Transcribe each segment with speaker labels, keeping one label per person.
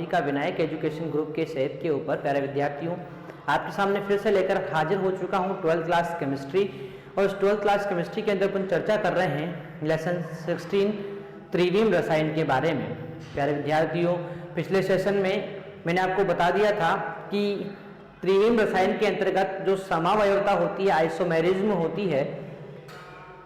Speaker 1: सभी का Vinayak education group के सेट के ऊपर। प्यारे विद्यार्थियों, आपके सामने फिर से लेकर हाजिर हो चुका हूं 12th क्लास केमिस्ट्री। और इस 12th क्लास केमिस्ट्री के अंदर अपन चर्चा कर रहे हैं लेसन 16 त्रिविम रसायन के बारे में। प्यारे विद्यार्थियों, पिछले सेशन में मैंने आपको बता दिया था कि त्रिविम रसायन के अंतर्गत जो समावयवता होती है, आइसोमेरिज्म होती है,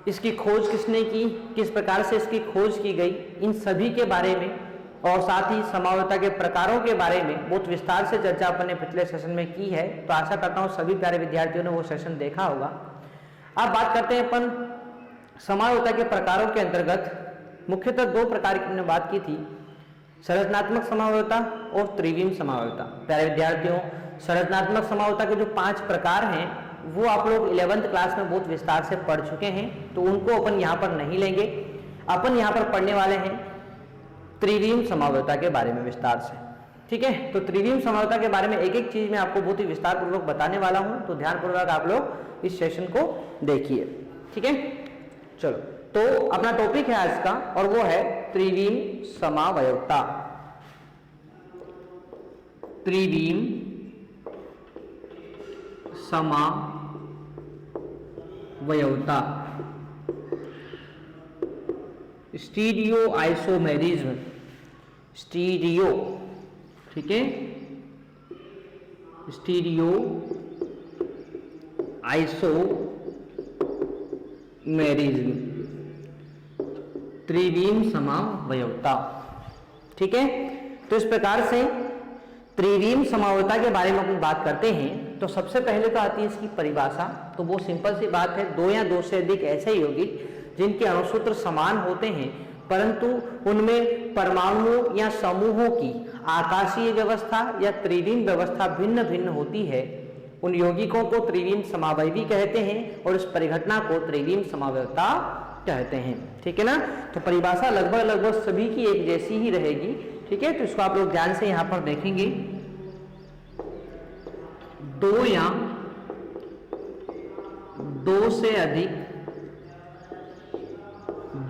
Speaker 1: इसकी खोज किसने की, किस प्रकार से इसकी खोज की गई, इन सभी के बारे में और साथ ही समावयवता के प्रकारों के बारे में बहुत विस्तार से चर्चा अपन ने पिछले सेशन में की है। तो आशा करता हूँ सभी प्यारे विद्यार्थियों ने वो सेशन देखा होगा। अब बात करते हैं अपन समावयवता के प्रकारों के अंतर्गत। मुख्यतः दो प्रकार की हमने बात की थी, संरचनात्मक समावयवता और त्रिविम समावयवता। प्यारे विद्यार्थियों, संरचनात्मक समावयवता के जो 5 प्रकार हैं वो आप लोग 11th क्लास में बहुत विस्तार से पढ़ चुके हैं, तो उनको अपन यहाँ पर नहीं लेंगे। अपन यहाँ पर पढ़ने वाले हैं त्रिविम समावयवता के बारे में विस्तार से। ठीक है, तो त्रिविम समावयवता के बारे में एक एक चीज मैं आपको बहुत ही विस्तार पूर्वक बताने वाला हूं, तो ध्यानपूर्वक आप लोग इस सेशन को देखिए। ठीक है, चलो, तो अपना टॉपिक है आज का और वो है त्रिविम समावयवता। त्रिविम समावयवता, स्टीरियो आइसोमेरिज्म, स्टीरियो, ठीक है, स्टीरियो आइसोमेरिज्म, त्रिविम समावयवता। ठीक है, तो इस प्रकार से त्रिविम समावयवता के बारे में अपन बात करते हैं तो सबसे पहले तो आती है इसकी परिभाषा। तो वो सिंपल सी बात है, 2 या 2 से अधिक ऐसे यौगिक जिनके अणुसूत्र समान होते हैं परंतु उनमें परमाणुओं या समूहों की आकाशीय व्यवस्था या त्रिविम व्यवस्था भिन्न भिन्न होती है, उन यौगिकों को त्रिविम समावयवी कहते हैं और इस परिघटना को त्रिविम समावयवता कहते हैं। ठीक है ना, तो परिभाषा लगभग सभी की एक जैसी ही रहेगी। ठीक है, तो इसको आप लोग ध्यान से यहां पर देखेंगे। 2 या 2 से अधिक,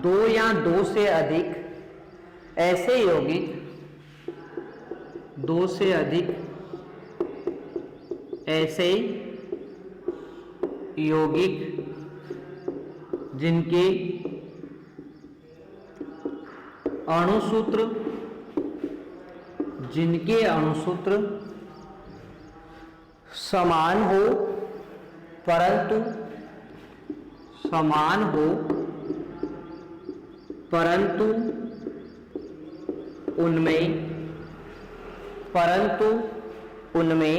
Speaker 1: 2 या 2 से अधिक ऐसे यौगिक, 2 से अधिक ऐसे यौगिक जिनके अणुसूत्र समान हो परंतु उनमें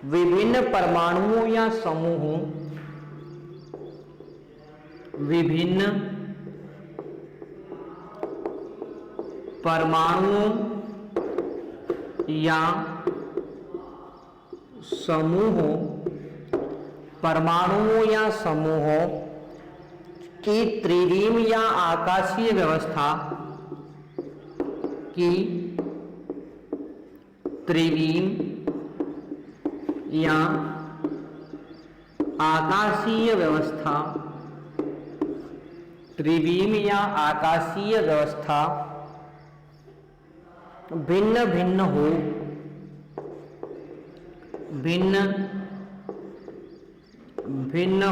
Speaker 1: विभिन्न परमाणुओं या समूहों, विभिन्न परमाणुओं या समूहों की त्रिविम या आकाशीय व्यवस्था की त्रिविम या आकाशीय व्यवस्था भिन्न भिन्न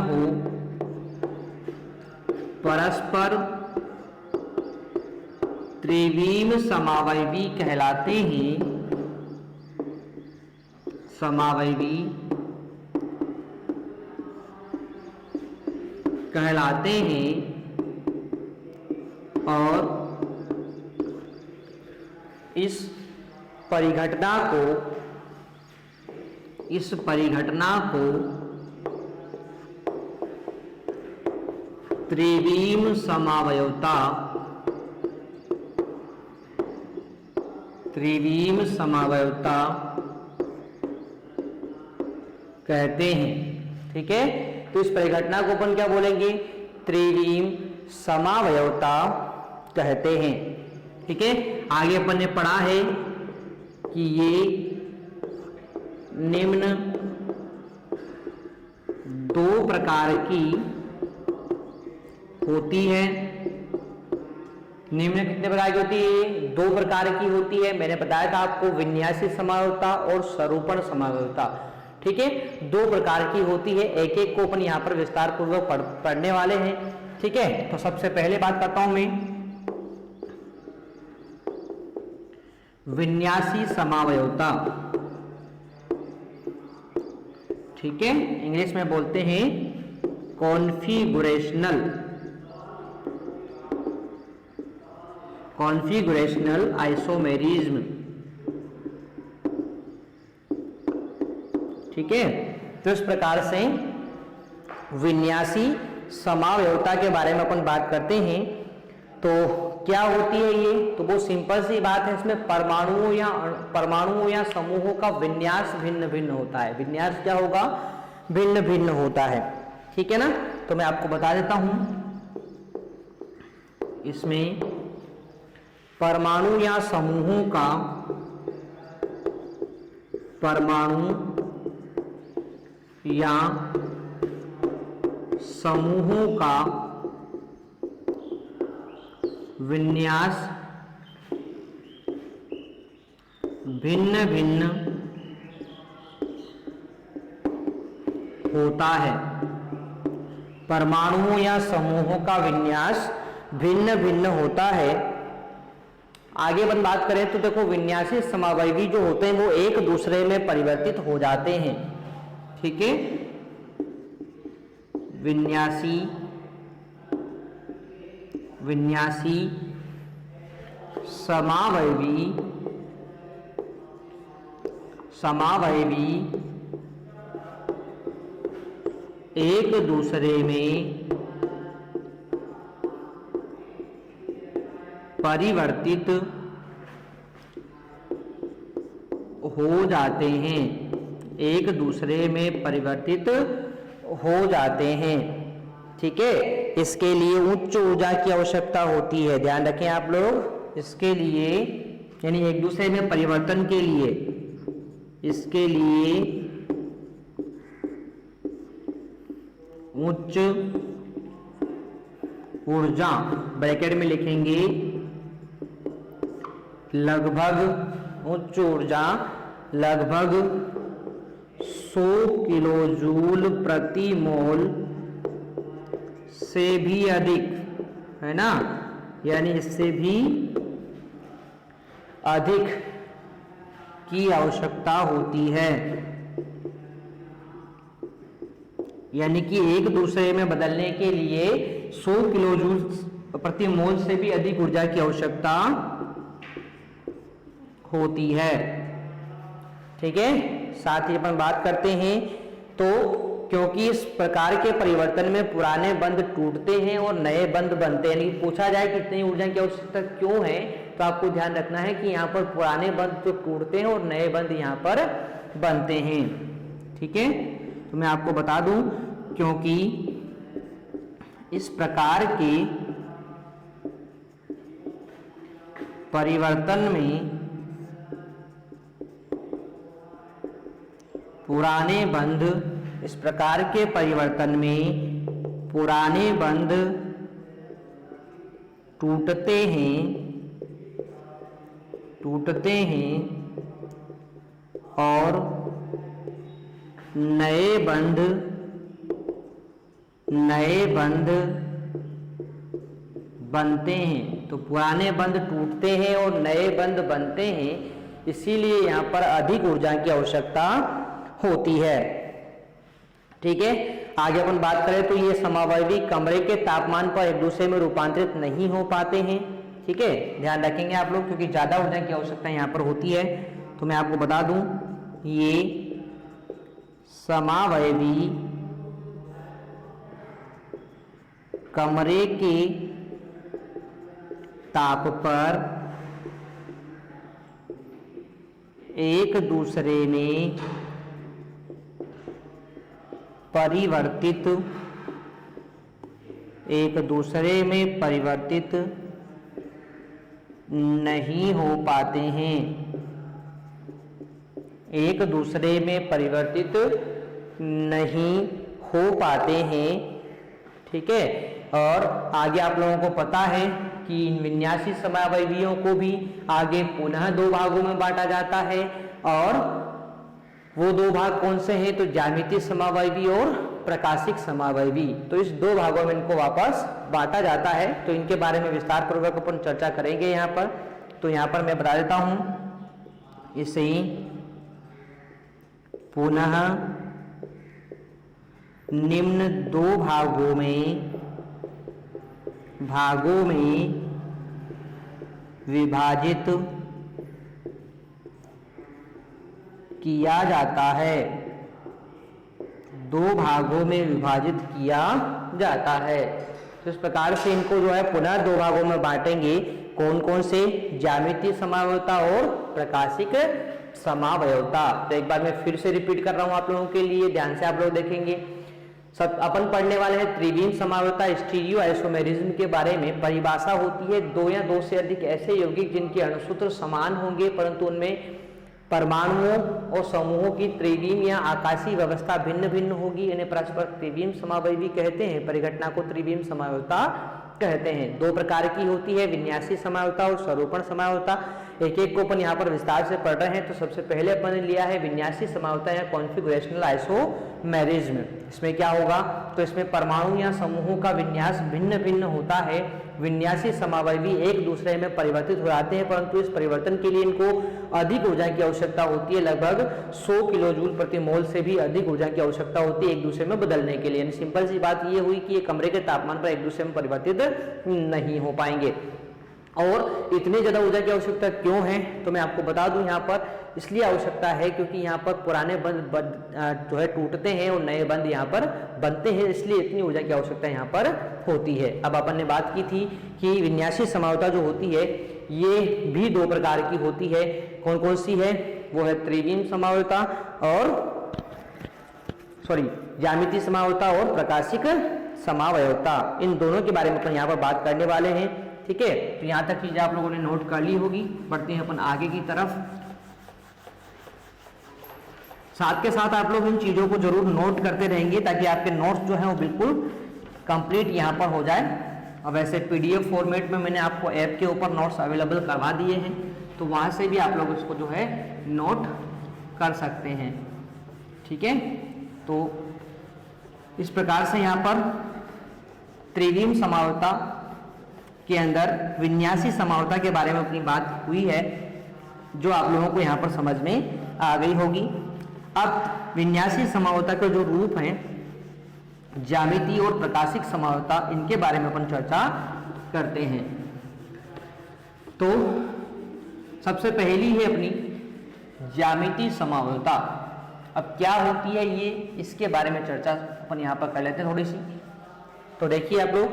Speaker 1: हो परस्पर त्रिविम समावयवी कहलाते हैं। और इस परिघटना को त्रिविम समावयवता कहते हैं। ठीक है, तो इस परिघटना को अपन क्या बोलेंगे, त्रिविम समावयवता कहते हैं। ठीक है, आगे अपन ने पढ़ा है कि ये निम्न 2 प्रकार की होती है। निम्न कितने प्रकार की होती है? 2 प्रकार की होती है। मैंने बताया था आपको, विन्यासी समावयवता और सरूपण समावयवता। ठीक है, 2 प्रकार की होती है। एक एक को अपन यहाँ पर विस्तार पूर्वक पढ़ने वाले हैं। ठीक है, तो सबसे पहले बात करता हूं मैं विन्यासी समावयवता। ठीक है, इंग्लिश में बोलते हैं कॉन्फ़िगरेशनल आइसोमेरिज्म। ठीक है, तो इस प्रकार से विन्यासी समावयवता के बारे में अपन बात करते हैं। तो क्या होती है ये? तो वो सिंपल सी बात है, इसमें परमाणुओं या समूहों का विन्यास भिन्न भिन्न होता है। विन्यास क्या होगा? भिन्न भिन्न होता है। ठीक है ना, तो मैं आपको बता देता हूं, इसमें परमाणु या समूहों का विन्यास भिन्न भिन्न होता है। परमाणुओं या समूहों का विन्यास भिन्न भिन्न होता है। आगे अपन बात करें तो देखो, विन्यासी समावयवी जो होते हैं वो एक दूसरे में परिवर्तित हो जाते हैं। ठीक है, विन्यासी समावयवी एक दूसरे में परिवर्तित हो जाते हैं। एक दूसरे में परिवर्तित हो जाते हैं। ठीक है, इसके लिए उच्च ऊर्जा की आवश्यकता होती है। ध्यान रखें आप लोग, इसके लिए यानी एक दूसरे में परिवर्तन के लिए, इसके लिए उच्च ऊर्जा, ब्रैकेट में लिखेंगे लगभग, उच्च ऊर्जा लगभग 100 किलो जूल प्रति मोल से भी अधिक, है ना, यानी इससे भी अधिक की आवश्यकता होती है। यानी कि एक दूसरे में बदलने के लिए 100 किलो जूल प्रति मोल से भी अधिक ऊर्जा की आवश्यकता होती है। ठीक है, साथ ही अपन बात करते हैं तो क्योंकि इस प्रकार के परिवर्तन में पुराने बंध टूटते हैं और नए बंध बनते हैं। यानी पूछा जाए कि इतनी ऊर्जा की आवश्यकता क्यों है, तो आपको ध्यान रखना है कि यहाँ पर पुराने बंध तो टूटते हैं और नए बंध यहाँ पर बनते हैं। ठीक है, तो मैं आपको बता दूं, क्योंकि इस प्रकार के परिवर्तन में पुराने बंध, इस प्रकार के परिवर्तन में पुराने बंध टूटते हैं और नए बंध बनते हैं। तो पुराने बंध टूटते हैं और नए बंध बनते हैं, इसीलिए यहाँ पर अधिक ऊर्जा की आवश्यकता होती है। ठीक है, आगे अपन बात करें तो ये समावयवी कमरे के तापमान पर एक दूसरे में रूपांतरित नहीं हो पाते हैं। ठीक है, ध्यान रखेंगे आप लोग, क्योंकि ज्यादा ऊर्जा की आवश्यकता यहाँ पर होती है। तो मैं आपको बता दूं, ये समावयवी कमरे के ताप पर एक दूसरे में परिवर्तित नहीं हो पाते हैं। एक दूसरे में परिवर्तित नहीं हो पाते हैं। ठीक है, और आगे आप लोगों को पता है कि इन विन्यासी समावयवियों को भी आगे पुनः दो भागों में बांटा जाता है, और वो दो भाग कौन से हैं, तो ज्यामितीय समावयवी और प्रकाशिक समावयवी। तो इस दो भागों में इनको वापस बांटा जाता है। तो इनके बारे में विस्तार पूर्वक अपन चर्चा करेंगे यहाँ पर। तो यहाँ पर मैं बता देता हूँ, इसे पुनः निम्न दो भागों में विभाजित किया जाता है, दो भागों में विभाजित किया जाता है। तो इस प्रकार से इनको जो है पुनः दो भागों में बांटेंगे। कौन कौन से, ज्यामितीय समावयवता और प्रकाशिक समावयवता। तो एक बार मैं फिर से रिपीट कर रहा हूं आप लोगों के लिए, ध्यान से आप लोग देखेंगे। सब अपन पढ़ने वाले हैं त्रिविम समावयवता, स्टीरियो आइसोमेरिज्म के बारे में। परिभाषा होती है दो या दो से अधिक ऐसे यौगिक जिनके अणुसूत्र समान होंगे परंतु उनमें परमाणुओं और समूहों की त्रिविम या आकाशीय व्यवस्था भिन्न भिन्न होगी। इन्हें परस्पर त्रिविम समावयवी कहते हैं। परिघटना को त्रिविम समावयवता कहते हैं। दो प्रकार की होती है, विन्यासी समावयवता और स्वरूपण समावयवता। एक एक को अपन यहाँ पर विस्तार से पढ़ रहे हैं। तो सबसे पहले अपन ने लिया है विन्यासी समावयवता या कॉन्फिगरेशनल आइसोमेरिज्म। इसमें क्या होगा, तो इसमें परमाणु या समूहों का विन्यास भिन्न भिन्न होता है। विन्यासी समावयवी एक दूसरे में परिवर्तित हो जाते हैं परंतु इस परिवर्तन के लिए इनको अधिक ऊर्जा की आवश्यकता होती है। लगभग 100 किलोजूल प्रति मोल से भी अधिक ऊर्जा की आवश्यकता होती है एक दूसरे में बदलने के लिए। सिंपल सी बात ये हुई कि ये कमरे के तापमान पर एक दूसरे में परिवर्तित नहीं हो पाएंगे। और इतनी ज्यादा ऊर्जा की आवश्यकता क्यों है, तो मैं आपको बता दूं, यहाँ पर इसलिए आवश्यकता है क्योंकि यहाँ पर पुराने बंध जो है टूटते हैं और नए बंध यहाँ पर बनते हैं, इसलिए इतनी ऊर्जा की आवश्यकता यहाँ पर होती है। अब अपन ने बात की थी कि विन्यासी समावयवता जो होती है ये भी दो प्रकार की होती है। कौन कौन सी है, वो है त्रिविम समावयवता और ज्यामितीय समावयवता और प्रकाशिक समावयवता। इन दोनों के बारे में अपन यहाँ पर बात करने वाले हैं। ठीक है, तो यहाँ तक चीजें आप लोगों ने नोट कर ली होगी। बढ़ते हैं अपन आगे की तरफ। साथ के साथ आप लोग इन चीजों को जरूर नोट करते रहेंगे ताकि आपके नोट्स जो है वो बिल्कुल कंप्लीट यहाँ पर हो जाए। अब वैसे पीडीएफ फॉर्मेट में मैंने आपको ऐप के ऊपर नोट्स अवेलेबल करवा दिए हैं, तो वहां से भी आप लोग इसको जो है नोट कर सकते हैं। ठीक है, तो इस प्रकार से यहाँ पर त्रिविम समावयवता के अंदर विन्यासी समावयवता के बारे में अपनी बात हुई है, जो आप लोगों को यहाँ पर समझ में आ गई होगी। अब विन्यासी समावयवता के जो रूप हैं, ज्यामितीय और प्रकाशिक समावयवता, इनके बारे में अपन चर्चा करते हैं। तो सबसे पहली है अपनी ज्यामितीय समावयवता। अब क्या होती है ये, इसके बारे में चर्चा अपन यहाँ पर कर लेते हैं थोड़ी सी। तो देखिए आप लोग,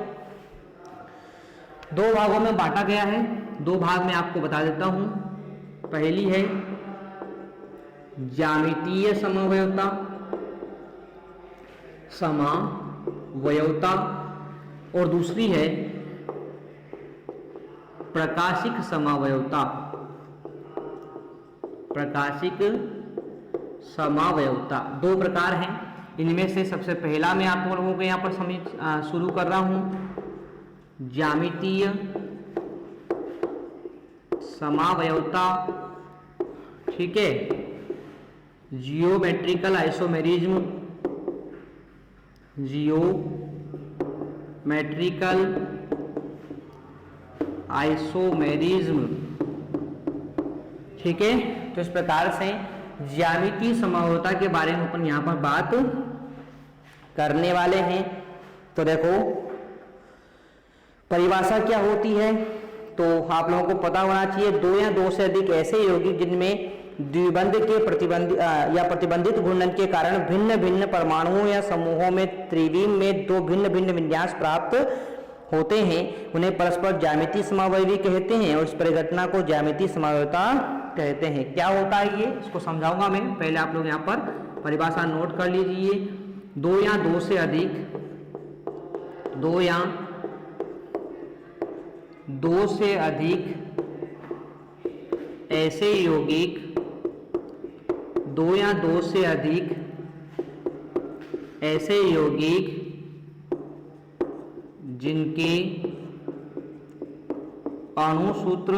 Speaker 1: दो भागों में बांटा गया है। दो भाग में आपको बता देता हूं। पहली है ज्यामितीय समावयवता और दूसरी है प्रकाशिक समावयवता। दो प्रकार हैं। इनमें से सबसे पहला मैं आप लोगों को यहाँ पर शुरू कर रहा हूं, ज्यामितीय समावयवता। ठीक है, जियोमेट्रिकल आइसोमेरिज्म, ठीक है। तो इस प्रकार से ज्यामितीय समावयवता के बारे में अपन यहाँ पर बात करने वाले हैं। तो देखो परिभाषा क्या होती है, तो आप लोगों को पता होना चाहिए, दो या दो से अधिक ऐसे यौगिक जिनमें द्विबंध के प्रतिबंधित घूर्णन के कारण भिन्न भिन्न परमाणुओं या समूहों में त्रिविम में दो भिन्न भिन्न विन्यास प्राप्त होते हैं, उन्हें परस्पर ज्यामितीय समावयवी कहते हैं और इस परिघटना को ज्यामितीय समावयवता कहते हैं। क्या होता है ये, इसको समझाऊंगा मैं। पहले आप लोग यहाँ पर परिभाषा नोट कर लीजिए। दो या दो से अधिक ऐसे यौगिक, दो या दो से अधिक ऐसे यौगिक जिनके अणुसूत्र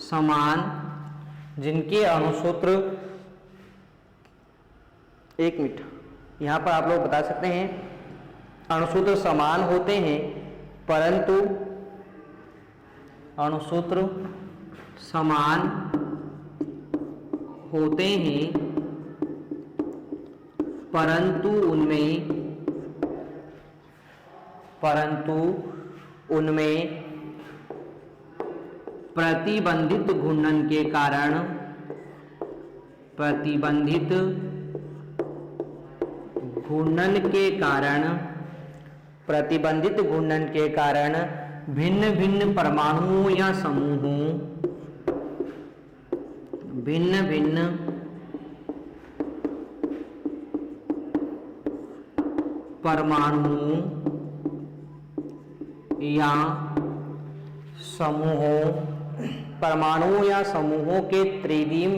Speaker 1: समान, जिनके अणुसूत्र, एक मिनट, यहां पर आप लोग बता सकते हैं अणुसूत्र समान होते हैं परंतु अणुसूत्र समान होते हैं परंतु उनमें प्रतिबंधित घूर्णन के कारण भिन्न भिन्न परमाणुओं या समूहों परमाणुओं या समूहों के त्रिविम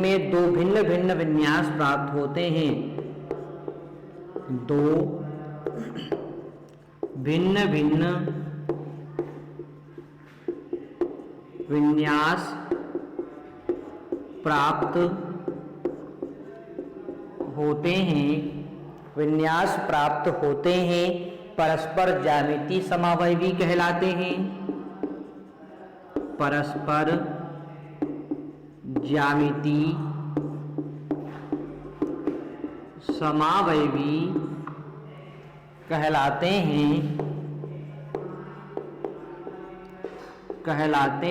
Speaker 1: में दो भिन्न भिन्न विन्यास प्राप्त होते हैं। दो भिन्न भिन्न विन्यास प्राप्त होते हैं, परस्पर ज्यामिति समावयवी कहलाते हैं। परस्पर ज्यामिति समावयवी कहलाते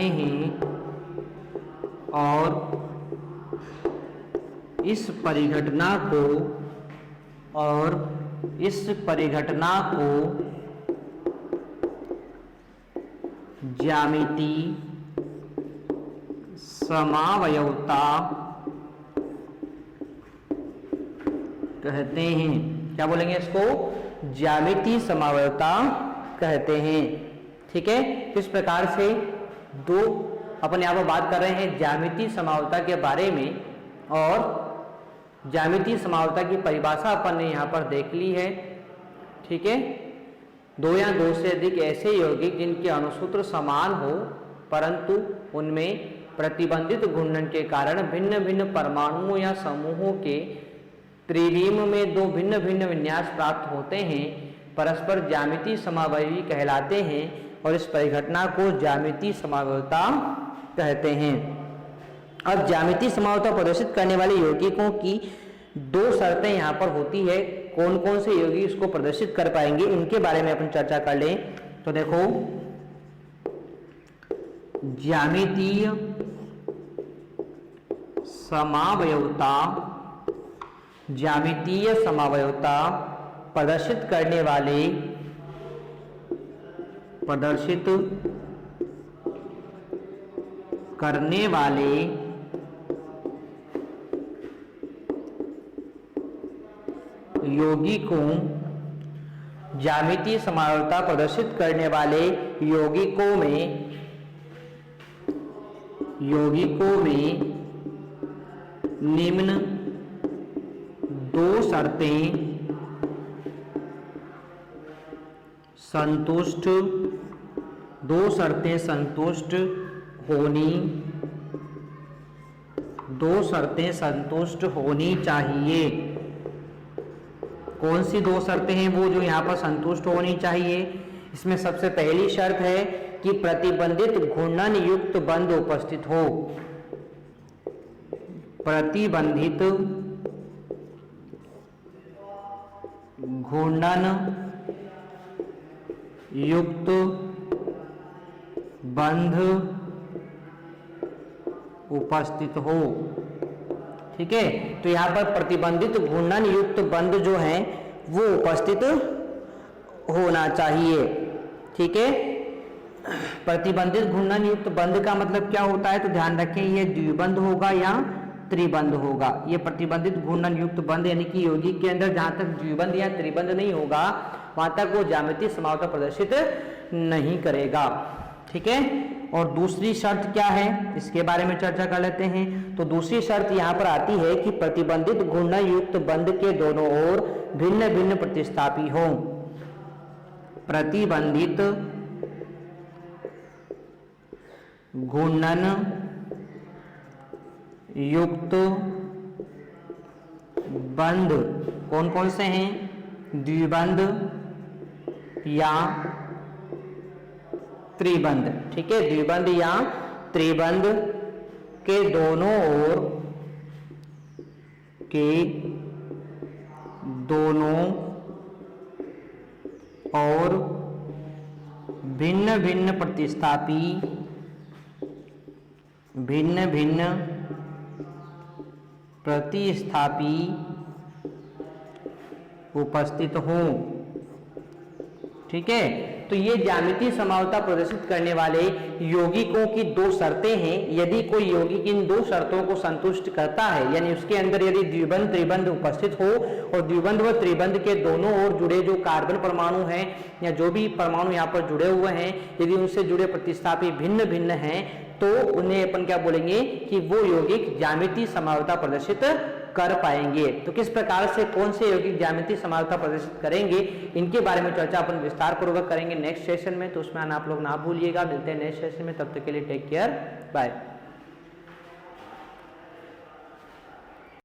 Speaker 1: हैं और इस परिघटना को ज्यामिति समावयवता कहते हैं। क्या बोलेंगे इसको? ज्यामिति समावयवता कहते हैं। ठीक है, इस प्रकार से दो अपन यहाँ पर बात कर रहे हैं ज्यामिति समावयवता के बारे में, और ज्यामिति समावयवता की परिभाषा अपन ने यहाँ पर देख ली है। ठीक है, दो या दो से अधिक ऐसे यौगिक जिनके अणुसूत्र समान हो परंतु उनमें प्रतिबंधित घूर्णन के कारण भिन्न भिन्न परमाणुओं या समूहों के त्रिविम में दो भिन्न भिन्न विन्यास प्राप्त होते हैं, परस्पर ज्यामिति समावयवी कहलाते हैं और इस परिघटना को ज्यामिति समावयवता कहते हैं। अब ज्यामिति समावयवता प्रदर्शित करने वाले यौगिकों की दो शर्तें यहाँ पर होती है। कौन कौन से यौगिक इसको प्रदर्शित कर पाएंगे इनके बारे में अपन चर्चा कर लें। तो देखो, ज्यामितीय समावयवता प्रदर्शित करने वाले यौगिकों, ज्यामितीय समावयवता प्रदर्शित करने वाले यौगिकों में निम्न दो शर्तें संतुष्ट होनी चाहिए। कौन सी दो शर्तें हैं वो जो यहाँ पर संतुष्ट होनी चाहिए? इसमें सबसे पहली शर्त है कि प्रतिबंधित घूर्णन युक्त बंध उपस्थित हो। प्रतिबंधित घूर्णन युक्त बंध उपस्थित हो। ठीक है, तो यहाँ पर प्रतिबंधित घूर्णन युक्त बंध जो है वो उपस्थित होना चाहिए। ठीक है, प्रतिबंधित घूर्णन युक्त बंध का मतलब क्या होता है? तो ध्यान रखें, ये द्विबंध होगा या त्रिबंध होगा। ये प्रतिबंधित घूर्णन युक्त बंध यानी कि यौगिक के अंदर जहां तक द्विबंध या त्रिबंध नहीं होगा वहां तक वो ज्यामितीय समावयवता प्रदर्शित नहीं करेगा। ठीक है, और दूसरी शर्त क्या है, इसके बारे में चर्चा कर लेते हैं। तो दूसरी शर्त यहाँ पर आती है कि प्रतिबंधित घूर्णन युक्त बंध के दोनों ओर भिन्न भिन्न प्रतिस्थापी हो। प्रतिबंधित घूर्णन युक्त बंध कौन कौन से हैं, द्विबंध या त्रिबंध। ठीक है, द्विबंध या त्रिबंध के दोनों ओर भिन्न भिन्न प्रतिस्थापी उपस्थित हों। ठीक है, तो ये ज्यामितीय समावता प्रदर्शित करने वाले यौगिकों की दो शर्तें हैं। यदि कोई यौगिक इन दो शर्तों को संतुष्ट करता है, यानी उसके अंदर यदि द्विबंध त्रिबंध उपस्थित हो और द्विबंध व त्रिबंध के दोनों ओर जुड़े जो कार्बन परमाणु हैं या जो भी परमाणु यहाँ पर जुड़े हुए हैं, यदि उनसे जुड़े प्रतिस्थापी भिन्न भिन्न हैं, तो उन्हें अपन क्या बोलेंगे कि वो यौगिक ज्यामितीय समावता प्रदर्शित कर पाएंगे। तो किस प्रकार से कौन से यौगिक ज्यामितीय समावता प्रदर्शित करेंगे, इनके बारे में चर्चा अपन विस्तार पूर्वक करेंगे नेक्स्ट सेशन में। तो उसमें आना आप लोग ना भूलिएगा। मिलते हैं नेक्स्ट सेशन में, तब तक के लिए टेक केयर, बाय।